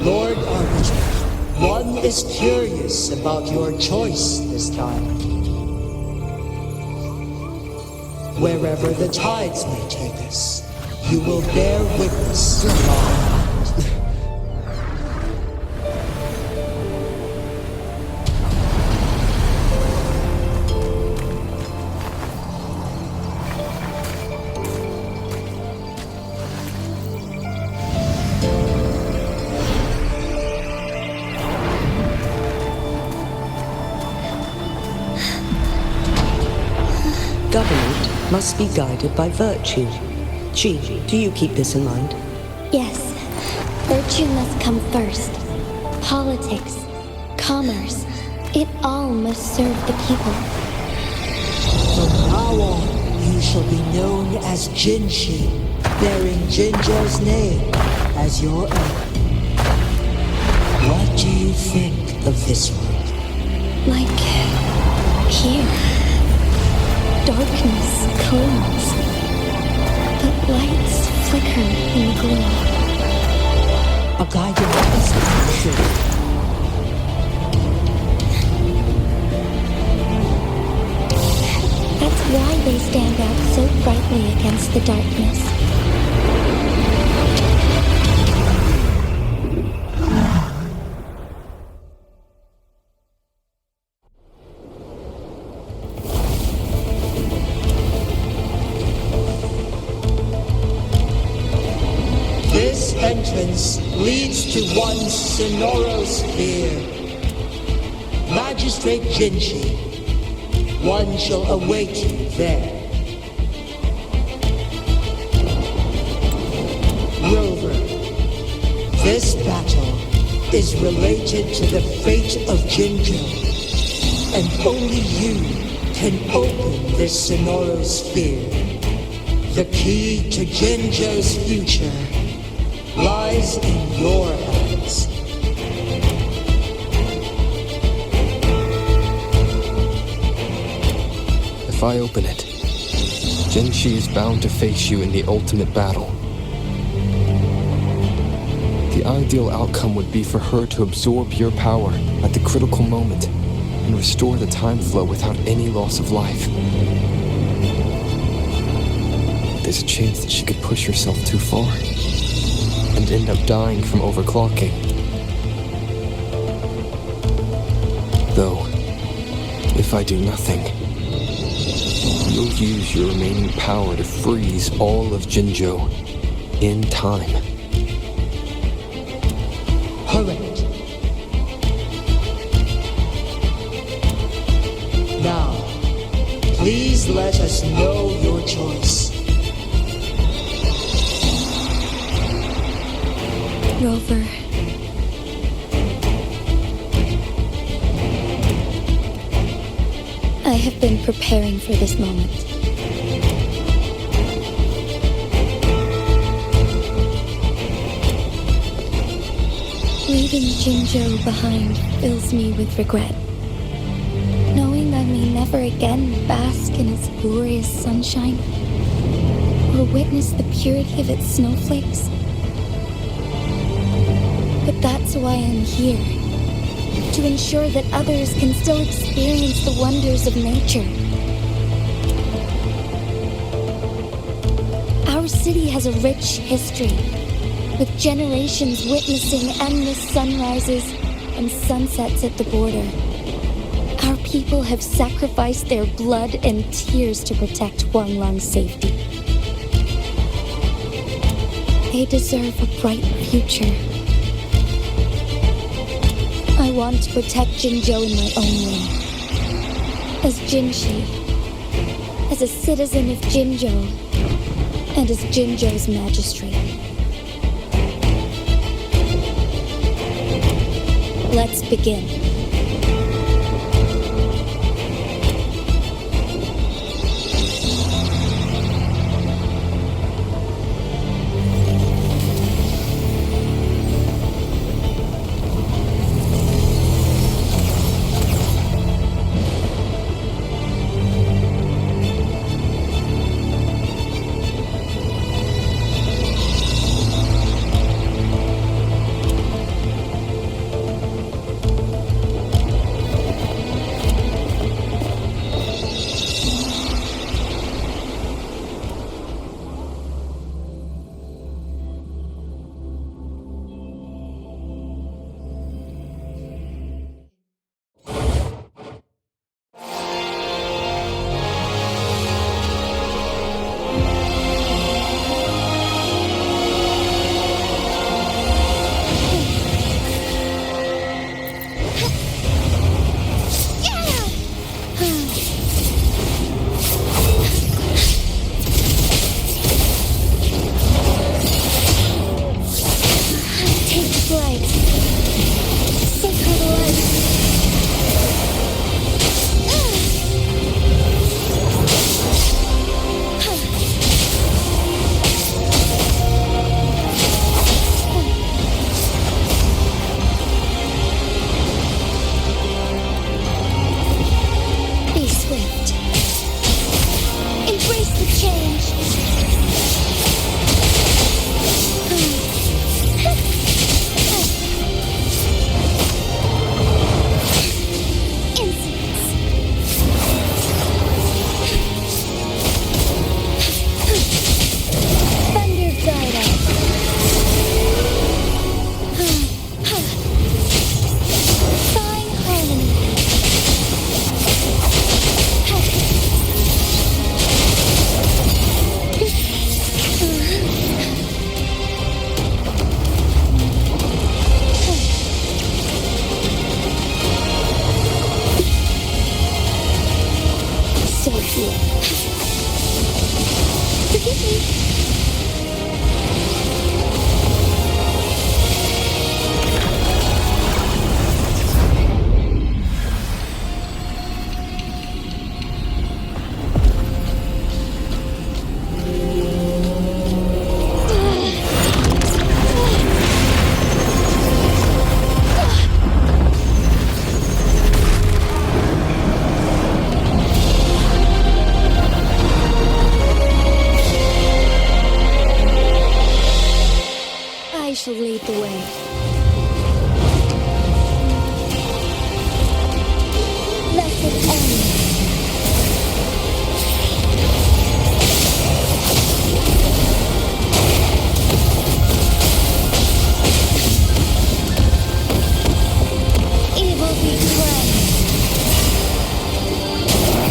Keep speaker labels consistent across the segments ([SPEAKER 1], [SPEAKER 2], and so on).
[SPEAKER 1] Lord Arbiter, one is curious about your choice this time. Wherever the tides may take us, you will bear witness to our hand.
[SPEAKER 2] Government must be guided by virtue. Txue, do you keep this in mind?
[SPEAKER 3] Yes. Virtue must come first. Politics, commerce, it all must serve the people.
[SPEAKER 1] From now on, you shall be known as Jinshi, bearing Jinzhou's name as your own. What do you think of this world?
[SPEAKER 3] Like here. Darkness clings, but lights flicker in the gloom.
[SPEAKER 1] A guiding message, I'm sure.
[SPEAKER 3] That's why they stand out so brightly against the darkness.
[SPEAKER 1] This entrance leads to one Sonorosphere. Magistrate Jinshi, one shall await you there. Rover, this battle is related to the fate of Jinzhou, and only you can open this Sonorosphere. The key to Jinzhou's future lies in your hands.
[SPEAKER 4] If I open it, Jinshi is bound to face you in the ultimate battle. The ideal outcome would be for her to absorb your power at the critical moment and restore the time flow without any loss of life. There's a chance that she could push herself too far and end up dying from overclocking. Though, if I do nothing, you'll use your remaining power to freeze all of Jinzhou in time.
[SPEAKER 1] Correct. Now, please let us know your choice.
[SPEAKER 3] Rover. I have been preparing for this moment. Leaving Jinzhou behind fills me with regret. Knowing I may never again bask in its glorious sunshine or witness the purity of its snowflakes. But that's why I'm here. To ensure that others can still experience the wonders of nature. Our city has a rich history, with generations witnessing endless sunrises and sunsets at the border. Our people have sacrificed their blood and tears to protect Huanglang's safety. They deserve a bright future. I want to protect Jinzhou in my own way. As Jinshi, as a citizen of Jinzhou, and as Jinzhou's magistrate. Let's begin. shall lead the way. Let it end. Evil be cleansed.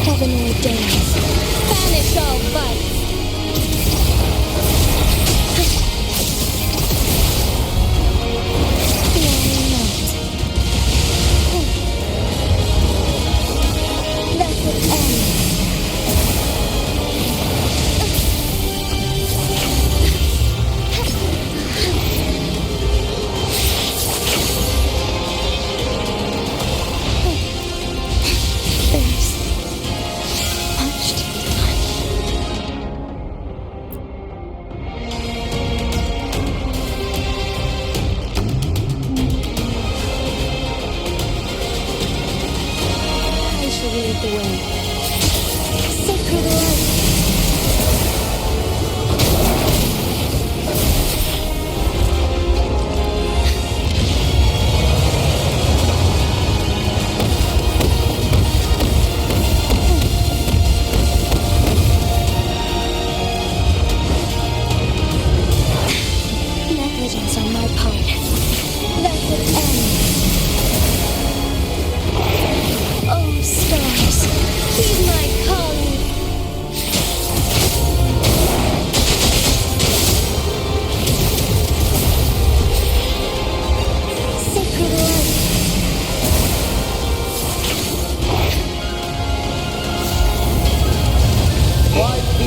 [SPEAKER 3] Heaven ordains. Banish all vice.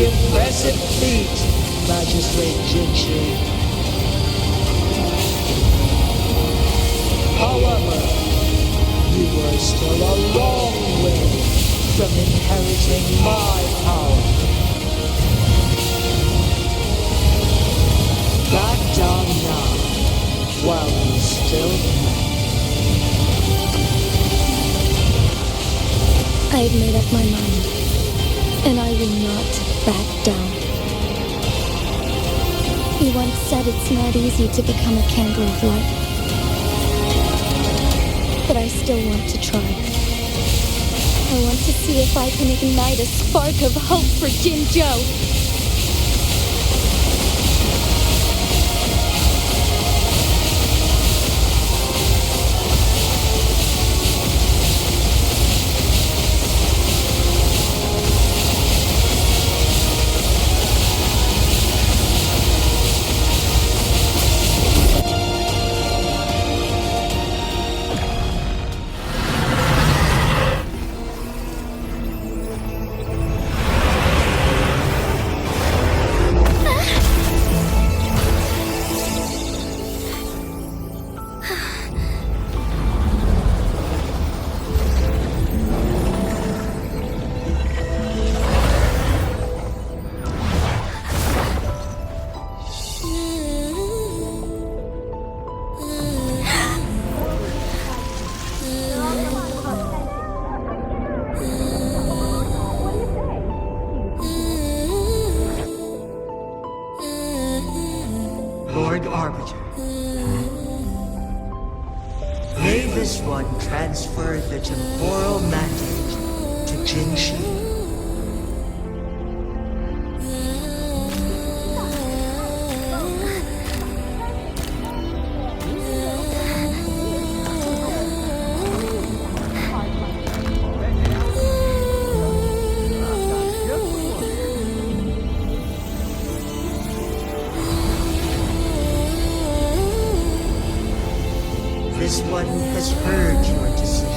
[SPEAKER 1] Impressive feat, Magistrate Txue. However, you were still a long way from inheriting my power. Back down now, while you still can.
[SPEAKER 3] I've made up my mind, and I will not back down. You once said it's not easy to become a candle of light. But I still want to try. I want to see if I can ignite a spark of hope for Jinzhou.
[SPEAKER 1] Lord Arbiter, may this one transfer the temporal mandate to Jinzhou. This one has heard your decision.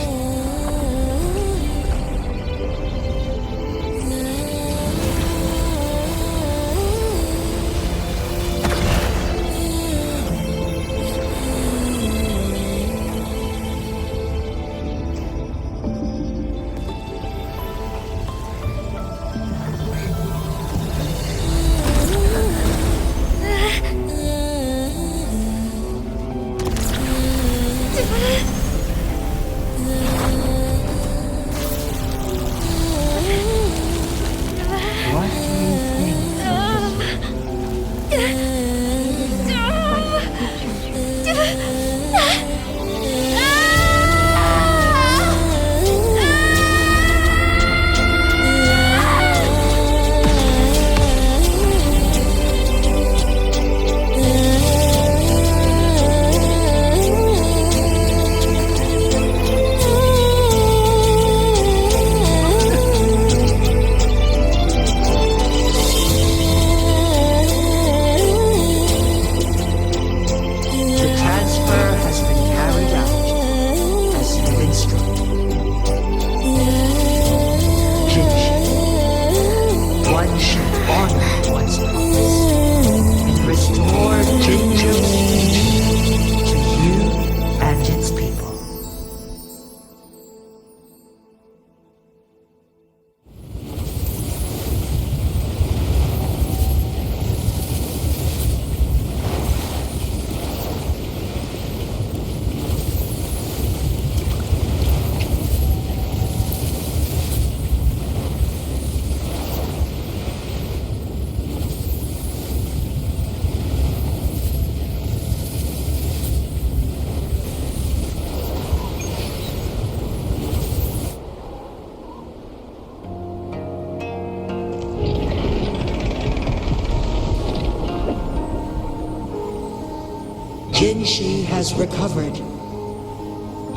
[SPEAKER 1] Jinshi has recovered.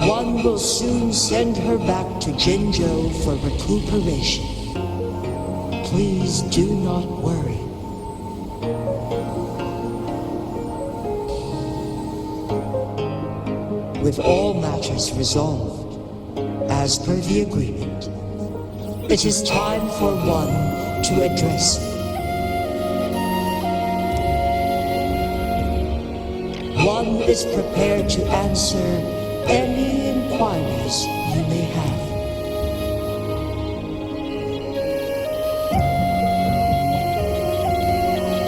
[SPEAKER 1] One will soon send her back to Jinzhou for recuperation. Please do not worry. With all matters resolved, as per the agreement, it is time for one to address you. One is prepared to answer any inquiries you may have.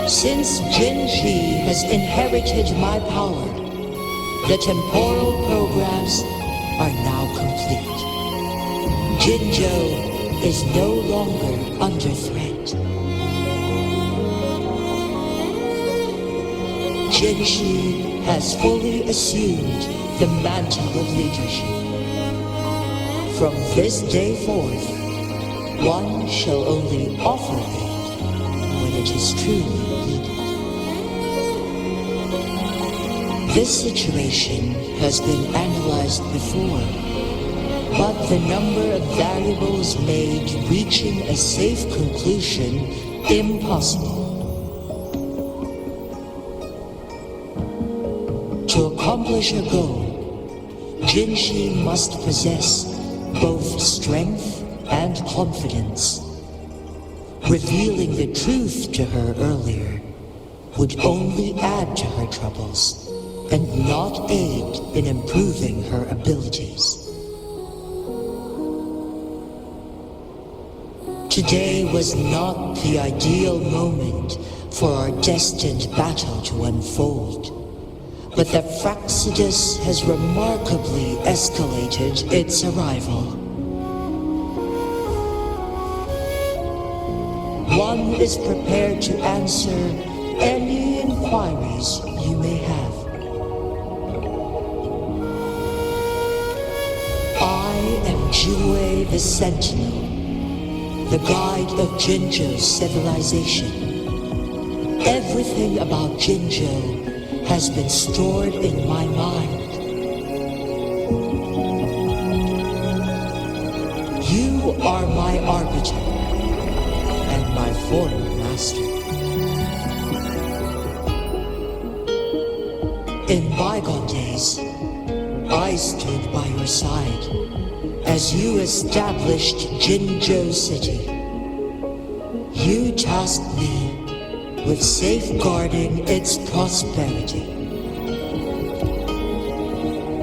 [SPEAKER 1] Since Jinshi has inherited my power, the temporal programs are now complete. Jinzhou is no longer under threat. Jinshi has fully assumed the mantle of leadership. From this day forth, one shall only offer aid when it is truly needed. This situation has been analyzed before, but the number of variables made reaching a safe conclusion impossible. To accomplish a goal, Jinshi must possess both strength and confidence. Revealing the truth to her earlier would only add to her troubles and not aid in improving her abilities. Today was not the ideal moment for our destined battle to unfold, but the Fraxidus has remarkably escalated its arrival. One is prepared to answer any inquiries you may have. I am Txue the Sentinel, the guide of Jinzhou's civilization. Everything about Jinzhou has been stored in my mind. You are my arbiter and my former master. In bygone days, I stood by your side as you established Jinzhou City. You tasked me with safeguarding its prosperity.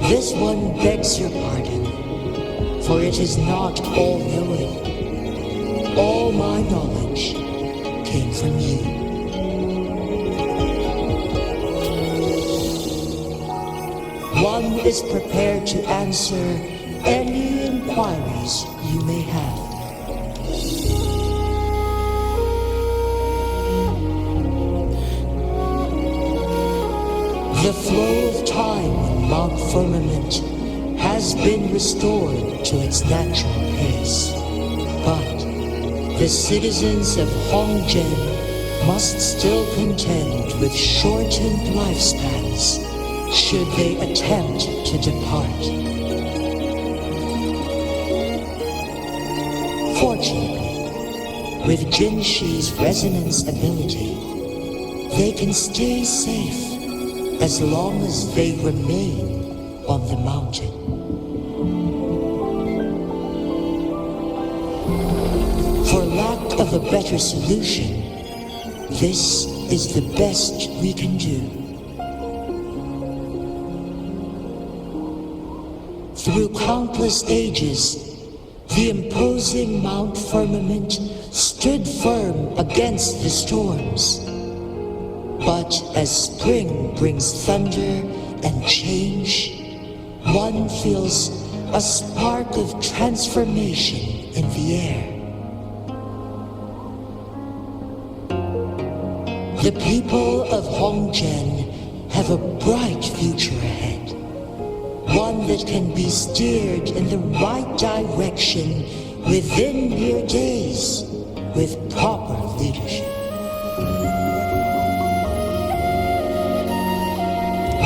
[SPEAKER 1] This one begs your pardon, for it is not all-knowing. All my knowledge came from you. One is prepared to answer any inquiries you may have. The flow of time on Mount Firmament has been restored to its natural pace, but the citizens of Hongzhen must still contend with shortened lifespans should they attempt to depart. Fortunately, with Jinshi's resonance ability, they can stay safe as long as they remain on the mountain. For lack of a better solution, this is the best we can do. Through countless ages, the imposing Mount Firmament stood firm against the storms. But as spring brings thunder and change, one feels a spark of transformation in the air. The people of Hongzhen have a bright future ahead, one that can be steered in the right direction within mere days with proper leadership.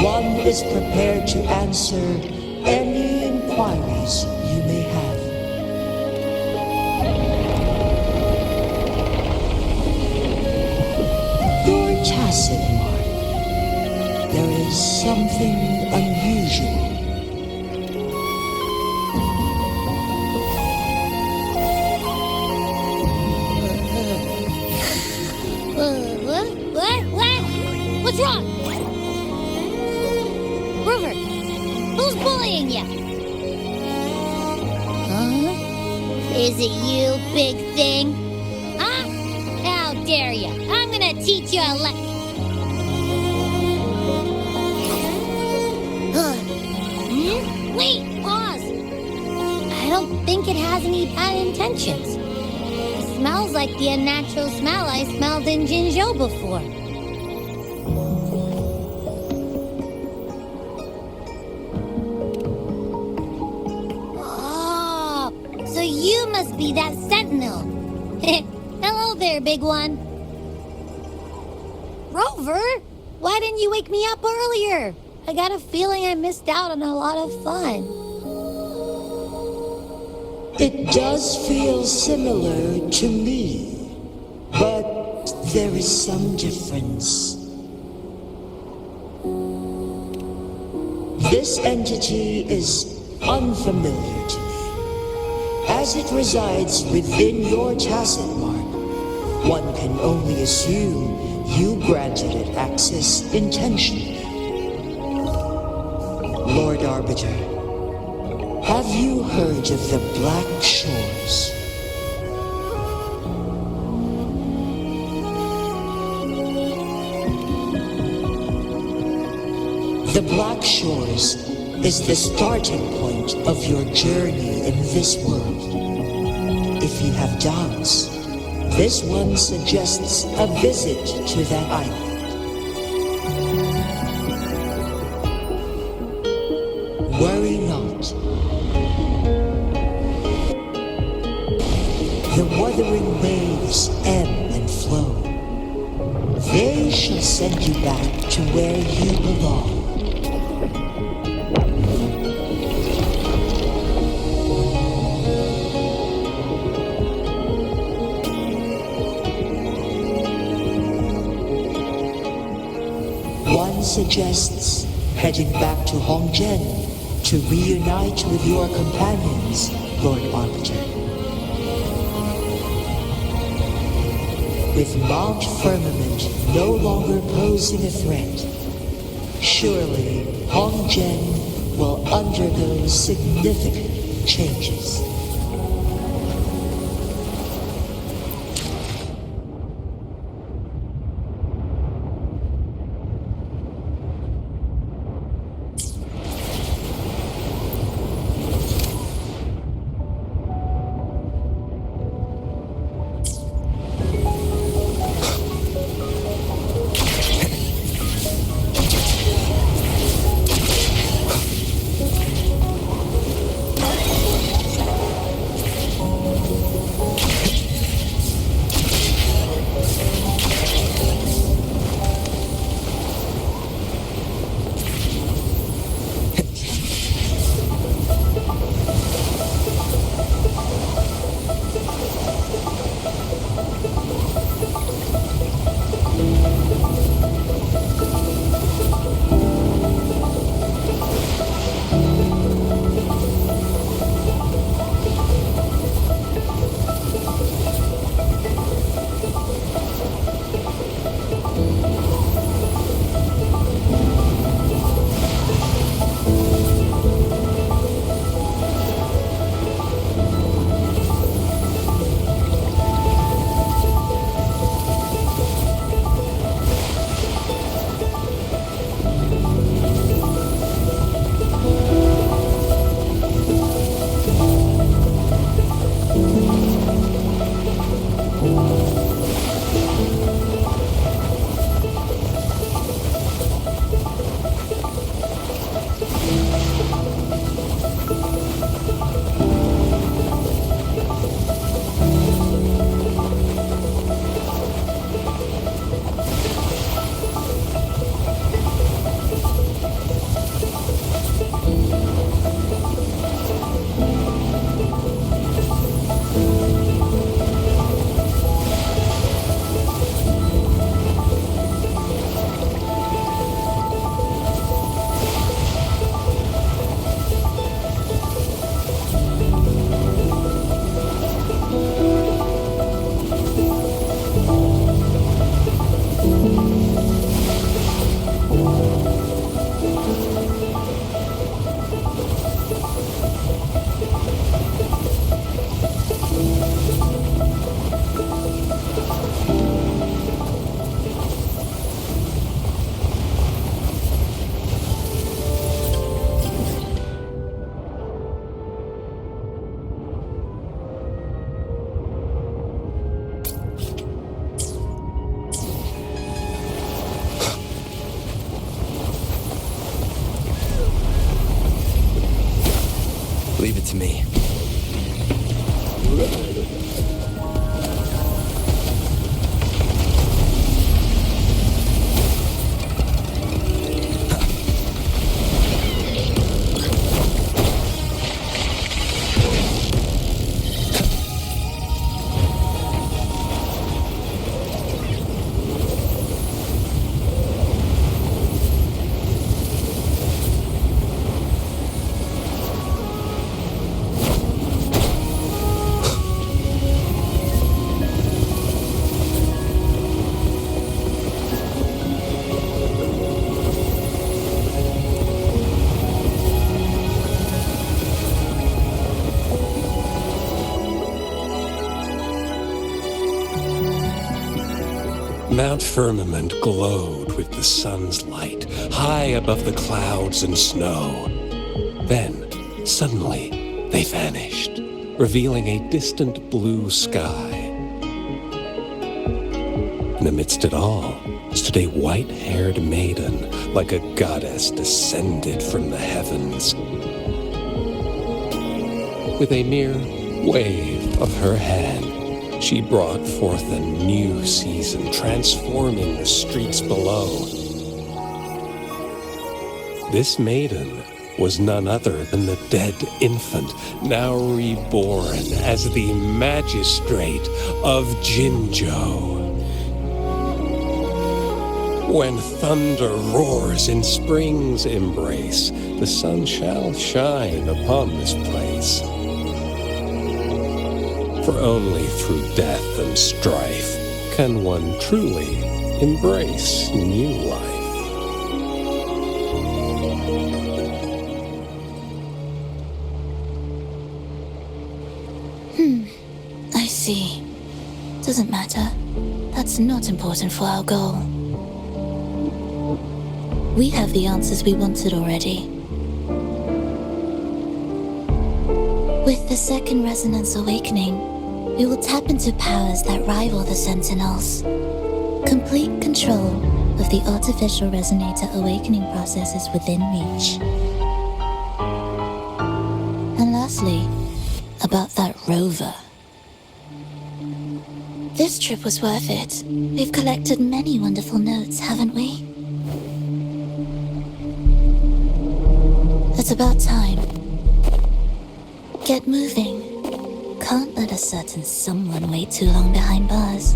[SPEAKER 1] One is prepared to answer any inquiries you may have. Your tacit mark. There is something unusual.
[SPEAKER 3] What? What's wrong? Rover, who's bullying you? Huh? Is it you, big thing? Huh? How dare you? I'm gonna teach you a lesson. Wait, pause. I don't think it has any bad intentions. It smells like the unnatural smell I smelled in Jinzhou before. Oh, so you must be that sentinel. Hello there, big one. Rover, why didn't you wake me up earlier? I got a feeling I missed out on a lot of fun.
[SPEAKER 1] It does feel similar to me, but there is some difference. This entity is unfamiliar to me. As it resides within your tacit mark, one can only assume you granted it access intentionally. Lord Arbiter, have you heard of the Black Shores? The Black Shores is the starting point of your journey in this world. If you have doubts, this one suggests a visit to that island. Worry not. The wuthering waves ebb and flow. They shall send you back to where you belong. One suggests heading back to Hongzhen to reunite with your companions, Lord Arbiter. With Mount Firmament no longer posing a threat, surely Hongzhen will undergo significant changes.
[SPEAKER 4] Leave it to me.
[SPEAKER 5] Mount Firmament glowed with the sun's light, high above the clouds and snow. Then, suddenly, they vanished, revealing a distant blue sky. And amidst it all stood a white-haired maiden, like a goddess descended from the heavens. With a mere wave of her hand, she brought forth a new season, transforming the streets below. This maiden was none other than the dead infant, now reborn as the magistrate of Jinzhou. When thunder roars in spring's embrace, the sun shall shine upon this place. For only through death and strife can one truly embrace new life.
[SPEAKER 3] I see. Doesn't matter. That's not important for our goal. We have the answers we wanted already. With the second resonance awakening, we will tap into powers that rival the Sentinels. Complete control of the artificial resonator awakening process is within reach. And lastly, about that rover. This trip was worth it. We've collected many wonderful notes, haven't we? It's about time. Get moving. Can't let a certain someone wait too long behind bars.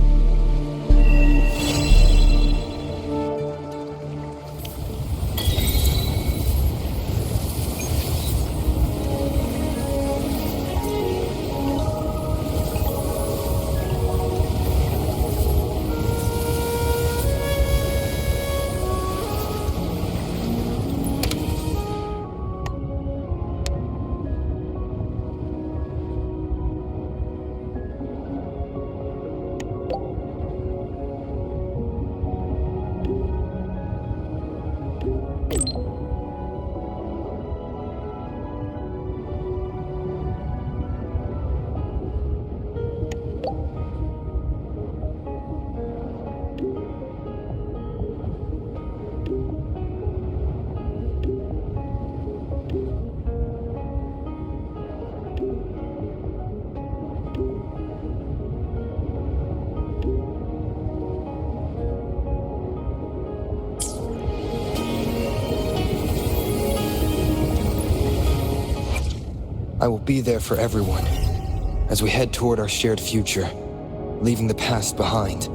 [SPEAKER 4] I will be there for everyone as we head toward our shared future, leaving the past behind.